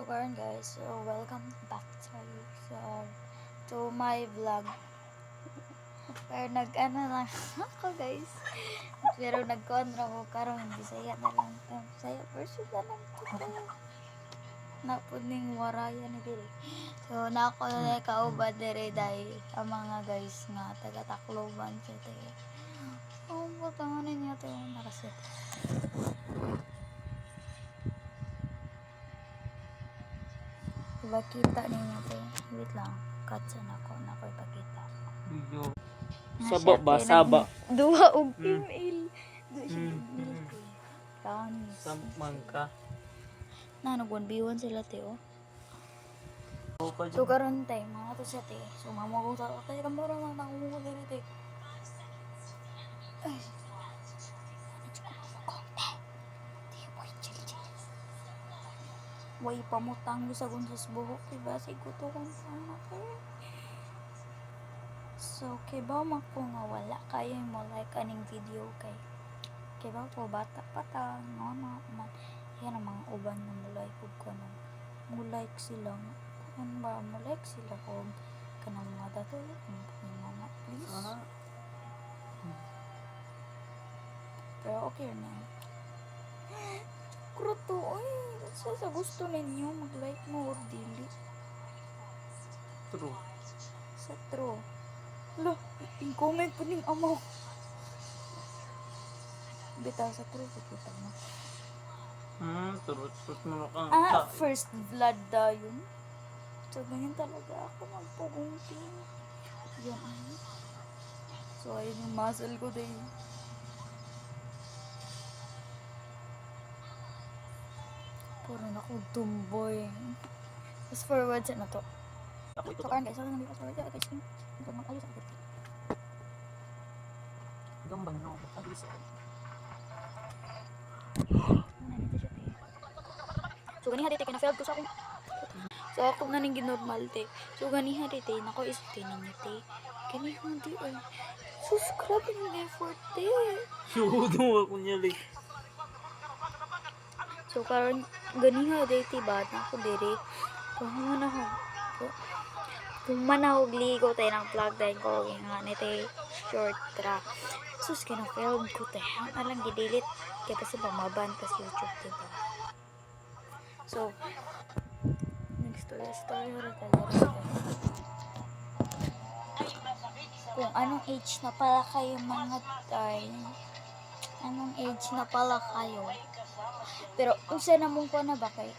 karon guys, so welcome back to my vlog. Pero nag-ano lang ako guys. Pero nag-contra ko karon Bisaya na lang. Bisaya version na lang kita. Napuning waraya ni diri. So nako na kaubad diri dai ang mga guys nga taga Tacloban sa tayo. Oh, batangan niya to nakaset. Ipakita ninyo to. Wait lang. Katsa na ko ipakita. Video. Saba ba? Saba. Duha og email. Duha siya email ko. Kanis. Samang ka. Na nag-1v1 sila te oh. Okay. So karon tay mga to sa te. So mamagong sa kay kamera na nangumo diri te. Ay. Way pamutang sa gunsos buhok diba sigo to kung sana kay. So kay ba mako nga wala kayo mo like aning video kay ba po bata pa ta no man yan ang mga uban na mulay kog kanon mo like sila kung ba mo like sila kung kanang mga dato mga please pero okay na kruto oy sa gusto ninyo mag-like mo or dili True. sa true lo in-comment po ning amaw bitaw sa true kita mo Turut mo ka. first blood da yun so ganyan talaga ako magpugungting yan ano so ayun yung muscle ko din puro na ko tumboy fast forward sa na to Ako ito. so karan guys so nandito sa forward guys ito mag-ayos ako Gambang na ako. Agis ako. nandito siya te so ganiha dito kina-failed ko sa akong so ako nga ning ginormal te so ganiha dito nako is te ninyo te ganiha di ay sus grabe ng effort te Sudo ako niya like. so karon ganiha dito ba na ako diri pumanahog ligo tayo ng vlog dahil ko nga nite short track sus kina-failed ko tayo ang lang gidelete kaya kasi pamaban pa sa YouTube diba so next story rin talaga kung anong age na pala kayo mga tay anong age na pala kayo pero unsa na mong pa na ba kay